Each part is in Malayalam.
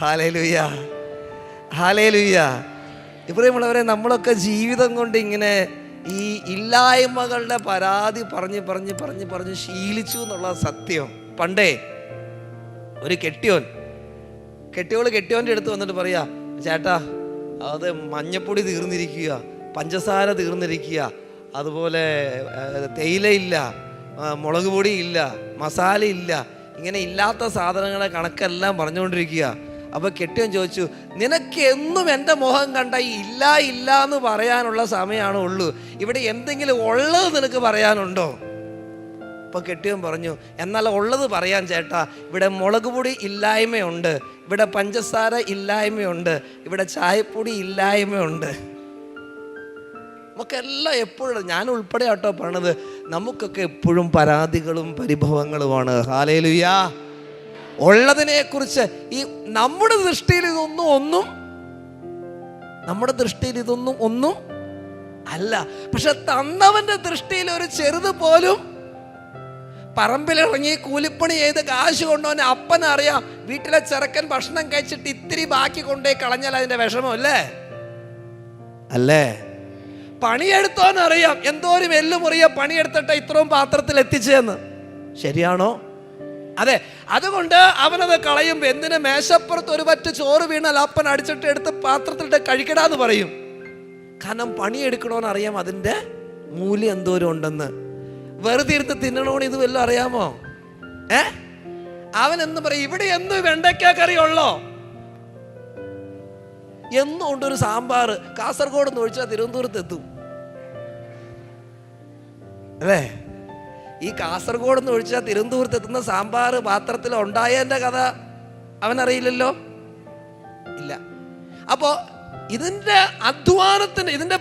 Hallelujah, hallelujah. ഇപ്രിയമുള്ളവരെ, നമ്മളൊക്കെ ജീവിതം കൊണ്ട് ഇങ്ങനെ ഈ ഇല്ലായ്മകളുടെ പരാതി പറഞ്ഞ് ശീലിച്ചു എന്നുള്ള സത്യം. പണ്ടേ ഒരു കെട്ടിയോൻ്റെ അടുത്ത് വന്നിട്ട് പറയാ, ചേട്ടാ അത് മഞ്ഞപ്പൊടി തീർന്നിരിക്കുക, പഞ്ചസാര തീർന്നിരിക്കുക, അതുപോലെ തേയിലയില്ല, മുളക് പൊടി ഇല്ല, മസാല ഇല്ല, ഇങ്ങനെ ഇല്ലാത്ത സാധനങ്ങളെ കണക്കെല്ലാം പറഞ്ഞുകൊണ്ടിരിക്കുക. അപ്പോൾ കെട്ടിയോൻ ചോദിച്ചു, നിനക്ക് എന്നും എൻ്റെ മുഖം കണ്ട ഈ ഇല്ല എന്ന് പറയാനുള്ള സമയമാണോ ഉള്ളൂ? ഇവിടെ എന്തെങ്കിലും ഉള്ളത് നിനക്ക് പറയാനുണ്ടോ? അപ്പോൾ കെട്ടിയോൻ പറഞ്ഞു, എന്നാൽ ഉള്ളത് പറയാൻ ചേട്ടാ. ഇവിടെ മുളക് പൊടി ഇല്ലായ്മയുണ്ട്, ഇവിടെ പഞ്ചസാര ഇല്ലായ്മയുണ്ട്, ഇവിടെ ചായപ്പൊടി ഇല്ലായ്മയുണ്ട്. നമുക്കെല്ലാം എപ്പോഴും, ഞാൻ ഉൾപ്പെടെ ആട്ടോ പറഞ്ഞത്, നമുക്കൊക്കെ എപ്പോഴും പരാതികളും പരിഭവങ്ങളുമാണ്. ഹല്ലേലൂയ. ഉള്ളതിനെ കുറിച്ച് ഈ നമ്മുടെ ദൃഷ്ടിയിൽ ഇതൊന്നും ഒന്നും അല്ല. പക്ഷെ തന്നവന്റെ ദൃഷ്ടിയിൽ ഒരു ചെറുത് പോലും, പറമ്പിലിറങ്ങി കൂലിപ്പണി ചെയ്ത് കാശ് കൊണ്ടുവന്നെ അപ്പനറിയാം വീട്ടിലെ ചെറുക്കൻ ഭക്ഷണം കഴിച്ചിട്ട് ഇത്തിരി ബാക്കി കൊണ്ടുപോയി കളഞ്ഞാൽ അതിന്റെ വിഷമല്ലേ? അല്ലേ? പണിയെടുത്തോന്നറിയാം എന്തോരം എല്ലുമുറിയ പണിയെടുത്തിട്ട് ഇത്രയും പാത്രത്തിൽ എത്തിച്ചെന്ന്. ശരിയാണോ? അതെ. അതുകൊണ്ട് അവനത് കളയുമ്പോൾ എന്തിന് മേശപ്പുറത്ത് ഒരു പറ്റ് ചോറ് വീണാൽ അപ്പൻ അടിച്ചിട്ട് എടുത്ത് പാത്രത്തിലിട്ട് കഴിക്കടാന്ന് പറയും. കാരണം പണിയെടുക്കണോന്ന് അറിയാം അതിൻ്റെ മൂല്യം എന്തോരം ഉണ്ടെന്ന്. വെറുതെ ഇരുന്ന് തിന്നണോന്ന് ഇത് വല്ലതും അറിയാമോ? അവൻ എന്ന് പറയും, ഇവിടെ എന്നും വെണ്ടയ്ക്ക കറി ഉള്ളോ? എന്നും ഉണ്ടൊരു സാമ്പാർ. കാസർഗോഡ് നിന്ന് ഒഴിച്ചാൽ തിരുവനന്തപുരത്ത് എത്തും അല്ലേ? ഈ കാസർഗോഡ് നിന്ന് ഒഴിച്ചാൽ തിരുവനന്തപുരത്ത് എത്തുന്ന സാമ്പാർ പാത്രത്തിൽ ഉണ്ടായതിൻ്റെ കഥ അവനറിയില്ലല്ലോ. ഇല്ല. അപ്പോൾ ഇതിന്റെ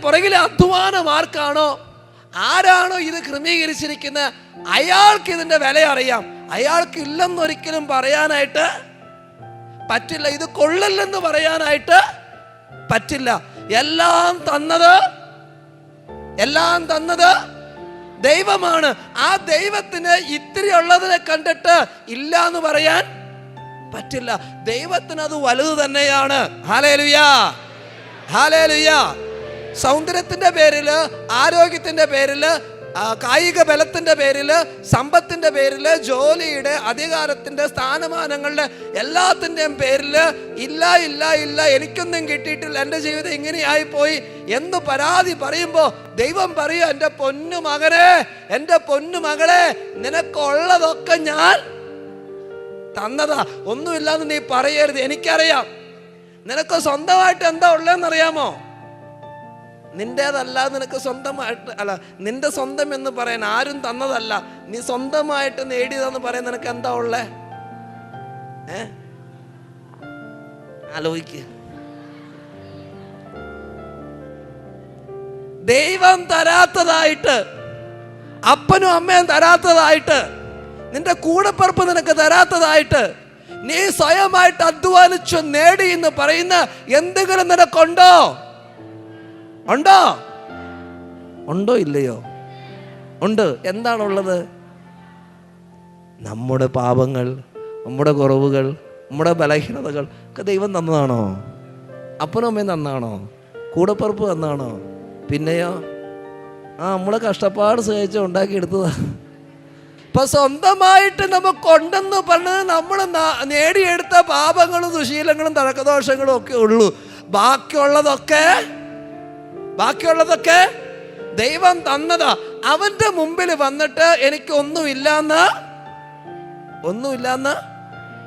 പുറകിലെ അധ്വാനം ആരാണോ ഇത് ക്രമീകരിച്ചിരിക്കുന്നത്, അയാൾക്ക് ഇതിന്റെ വില അറിയാം. അയാൾക്ക് ഇല്ലെന്നൊരിക്കലും പറയാനായിട്ട് പറ്റില്ല, ഇത് കൊള്ളില്ലെന്ന് പറയാനായിട്ട് പറ്റില്ല. എല്ലാം തന്നത് ദൈവമാണ്. ആ ദൈവത്തിന് ഇത്തിരി ഉള്ളതിനെ കണ്ടിട്ട് ഇല്ല എന്ന് പറയാൻ പറ്റില്ല. ദൈവത്തിന് അത് വലുത് തന്നെയാണ്. ഹല്ലേലൂയ, ഹല്ലേലൂയ. സൗന്ദര്യത്തിന്റെ പേരില്, ആരോഗ്യത്തിന്റെ പേരില്, കായിക ബലത്തിന്റെ പേരില്, സമ്പത്തിന്റെ പേരില്, ജോലിയുടെ, അധികാരത്തിന്റെ, സ്ഥാനമാനങ്ങളുടെ എല്ലാത്തിൻ്റെയും പേരില് ഇല്ല എനിക്കൊന്നും കിട്ടിയിട്ടില്ല, എൻ്റെ ജീവിതം ഇങ്ങനെയായി പോയി എന്ന് പരാതി പറയുമ്പോൾ ദൈവം പറയും, എൻ്റെ പൊന്നു മകളെ നിനക്കുള്ളതൊക്കെ ഞാൻ തന്നതാ. ഒന്നുമില്ലാന്ന് നീ പറയരുത്. എനിക്കറിയാം നിനക്ക് സ്വന്തമായിട്ട് എന്താ ഉള്ളതെന്നറിയാമോ? നിന്റേതല്ല, നിനക്ക് സ്വന്തമായിട്ട് അല്ല, നിന്റെ സ്വന്തം എന്ന് പറയാൻ ആരും തന്നതല്ല, നീ സ്വന്തമായിട്ട് നേടിയതെന്ന് പറയാൻ നിനക്ക് എന്താ ഉള്ളേ? ആലോചിക്കുക. ദൈവം തരാത്തതായിട്ട്, അപ്പനും അമ്മയും തരാത്തതായിട്ട്, നിന്റെ കൂടപ്പിറപ്പ് നിനക്ക് തരാത്തതായിട്ട്, നീ സ്വയമായിട്ട് അധ്വാനിച്ചു നേടി എന്ന് പറയുന്ന എന്തെങ്കിലും നിനക്കുണ്ടോ? ഉണ്ടോ ഇല്ലയോ? ഉണ്ട്. എന്താണുള്ളത്? നമ്മുടെ പാപങ്ങൾ, നമ്മുടെ കുറവുകൾ, നമ്മുടെ ബലഹീനതകൾ ഒക്കെ ദൈവം തന്നതാണോ? അപ്പനും അമ്മയും തന്നാണോ? കൂടപ്പിറപ്പ് തന്നാണോ? പിന്നെയോ നമ്മളെ കഷ്ടപ്പാട് സഹിച്ച് ഉണ്ടാക്കിയെടുത്തതാ. ഇപ്പൊ സ്വന്തമായിട്ട് നമുക്കുണ്ടെന്ന് പറഞ്ഞത് നമ്മൾ നേടിയെടുത്ത പാപങ്ങളും ദുശീലങ്ങളും തഴക്കദോഷങ്ങളും ഒക്കെ ഉള്ളൂ. ബാക്കിയുള്ളതൊക്കെ ദൈവം തന്നതാ. അവന്റെ മുമ്പിൽ വന്നിട്ട് എനിക്ക് ഒന്നുമില്ലാന്ന്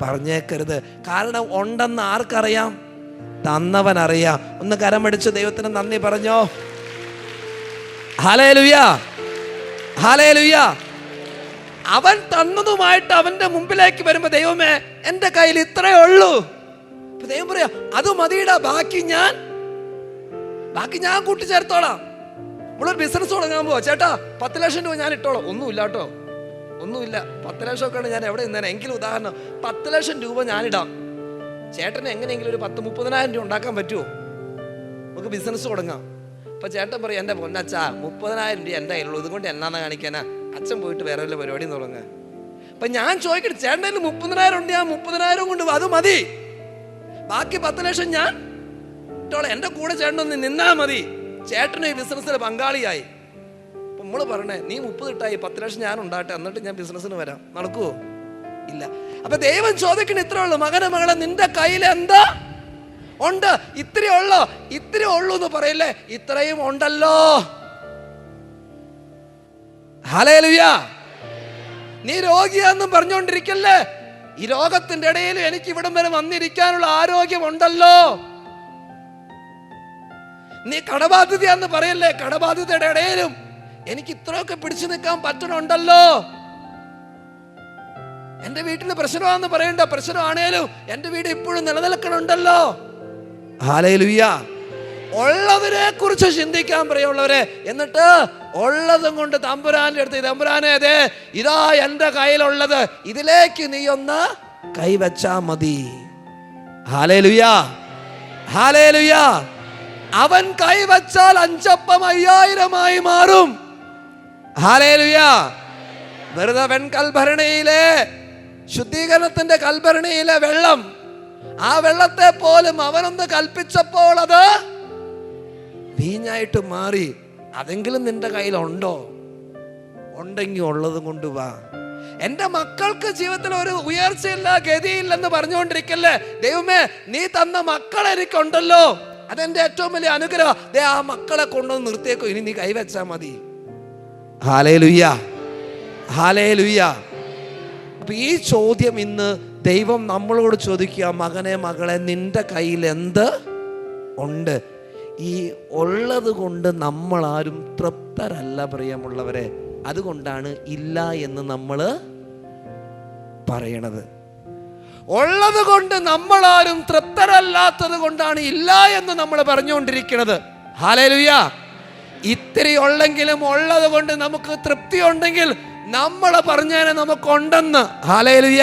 പറഞ്ഞേക്കരുത്. കാരണം ഉണ്ടെന്ന് ആർക്കറിയാം? തന്നവൻ അറിയാം. ഒന്ന് കരമടിച്ച് ദൈവത്തിന് നന്ദി പറഞ്ഞോ. Hallelujah, hallelujah. അവൻ തന്നതുമായിട്ട് അവന്റെ മുമ്പിലേക്ക് വരുമ്പോ, ദൈവമേ എൻ്റെ കയ്യിൽ ഇത്രയേ ഉള്ളൂ. ദൈവം പറയാ, അത് മതിയിടാ, ബാക്കി ഞാൻ കൂട്ടിച്ചേർത്തോളാം. നമ്മളൊരു ബിസിനസ് തുടങ്ങാൻ പോവാ, ചേട്ടാ 10 ലക്ഷം രൂപ ഞാൻ ഇട്ടോളാം. ഒന്നുമില്ല കേട്ടോ, ഒന്നുമില്ല. 10 ലക്ഷമൊക്കെയാണ് ഞാൻ എവിടെ നിന്നേനെ. എങ്കിലും ഉദാഹരണം, 10 ലക്ഷം രൂപ ഞാനിടാം. ചേട്ടന് എങ്ങനെയെങ്കിലും ഒരു 10-30,000 രൂപ ഉണ്ടാക്കാൻ പറ്റുമോ? നമുക്ക് ബിസിനസ് തുടങ്ങാം. അപ്പൊ ചേട്ടൻ പറയും, എൻ്റെ പൊന്നച്ചാ 30,000 രൂപ എൻ്റെ കയ്യിലുള്ളൂ, ഇതുകൊണ്ട് എന്നാന്ന് കാണിക്കാനാ? അച്ഛൻ പോയിട്ട് വേറെ വല്ല പരിപാടിയും തുടങ്ങുക. അപ്പൊ ഞാൻ ചോദിക്കട്ടെ, ചേട്ടൻ്റെ 30,000 ഉണ്ട്, ഞാൻ 30,000 കൊണ്ട് അത് മതി. ബാക്കി 10 ലക്ഷം ഞാൻ ഇട്ടോളെ, എൻ്റെ കൂടെ ചേട്ടനൊന്ന് നിന്നാ മതി. ചേട്ടന് ഈ ബിസിനസ്സിൽ പങ്കാളിയായി. അപ്പം നമ്മൾ പറഞ്ഞേ, നീ 30 ഇട്ടായി, 10 ലക്ഷം ഞാൻ ഉണ്ടാട്ടെ, എന്നിട്ട് ഞാൻ ബിസിനസ്സിന് വരാം. നടക്കുവോ? ഇല്ല. അപ്പൊ ദൈവം ചോദിക്കണ ഇത്രേ ഉള്ളൂ, മകനെ മകളെ നിന്റെ കയ്യിൽ എന്താ ഉണ്ട്? ഇത്തിരി ഉള്ളൂ എന്ന് പറയില്ലേ, ഇത്രയും ഉണ്ടല്ലോ. ഹല്ലേലൂയ. നീ രോഗിയാന്നും പറഞ്ഞുകൊണ്ടിരിക്കല്ലേ, ഈ രോഗത്തിന്റെ ഇടയിൽ എനിക്ക് ഇവിടം വരെ വന്നിരിക്കാനുള്ള ആരോഗ്യം ഉണ്ടല്ലോ. നീ കടബാധ്യതയാന്ന് പറയല്ലേ, കടബാധ്യതയുടെ ഇടയിലും എനിക്ക് ഇത്രയൊക്കെ പിടിച്ചു നിൽക്കാൻ പറ്റണുണ്ടല്ലോ. എന്റെ വീട്ടിൽ പ്രശ്നമാണെന്ന് പറയണ്ട, പ്രശ്നമാണേലും എന്റെ വീട് ഇപ്പോഴും നിലനിൽക്കണുണ്ടല്ലോ. ഹല്ലേലൂയ. ഉള്ളതിനെ കുറിച്ച് ചിന്തിക്കാൻ പ്രിയമുള്ളവരെ. എന്നിട്ട് ഉള്ളതും കൊണ്ട് തമ്പുരാന്റെ അടുത്ത്, തമ്പുരാനെ അതെ ഇതാ എന്റെ കയ്യിലുള്ളത്, ഇതിലേക്ക് നീ ഒന്ന് കൈവച്ചാ മതി. Hallelujah, hallelujah. അവൻ കൈവച്ചാൽ 5 അപ്പം 5000 മാറും. ഹല്ലേലൂയ. വെറുതെ വെൺകൽഭരണിയിലെ ശുദ്ധീകരണത്തിന്റെ കൽഭരണിയിലെ വെള്ളം, ആ വെള്ളത്തെ പോലും അവനൊന്ന് കൽപ്പിച്ചപ്പോൾ അത് വീഞ്ഞായിട്ട് മാറി. അതെങ്കിലും നിന്റെ കയ്യിലുണ്ടോ? ഉണ്ടെങ്കിൽ ഉള്ളത് കൊണ്ട് വാ. എന്റെ മക്കൾക്ക് ജീവിതത്തിൽ ഒരു ഉയർച്ചയില്ല, ഗതിയില്ലെന്ന് പറഞ്ഞുകൊണ്ടിരിക്കല്ലേ. ദൈവമേ, നീ തന്ന മക്കൾ എനിക്കുണ്ടല്ലോ, അതെന്റെ ഏറ്റവും വലിയ അനുഗ്രഹം. ആ മക്കളെ കൊണ്ടുവന്ന് നിർത്തിയേക്കോ, ഇനി നീ കൈവച്ചാ മതി. Hallelujah, hallelujah. അപ്പൊ ഈ ചോദ്യം ഇന്ന് ദൈവം നമ്മളോട് ചോദിക്കുക, മകനെ മകളെ നിന്റെ കയ്യിൽ എന്ത് ഉണ്ട്? ഈ ഉള്ളത് കൊണ്ട് നമ്മളാരും തൃപ്തരല്ല പ്രിയമുള്ളവരെ. അതുകൊണ്ടാണ് ഇല്ല എന്ന് നമ്മൾ പറയണത്. ഉള്ളത് കൊണ്ട് നമ്മളാരും തൃപ്തരല്ലാത്തത് കൊണ്ടാണ് ഇല്ല എന്ന് നമ്മൾ പറഞ്ഞുകൊണ്ടിരിക്കുന്നത്. ഹല്ലേലൂയ. ഇത്തിരി ഉള്ളെങ്കിലും ഉള്ളത് കൊണ്ട് നമുക്ക് തൃപ്തി ഉണ്ടെങ്കിൽ നമ്മൾ പറഞ്ഞാൽ നമുക്കുണ്ടെന്ന്. ഹല്ലേലൂയ.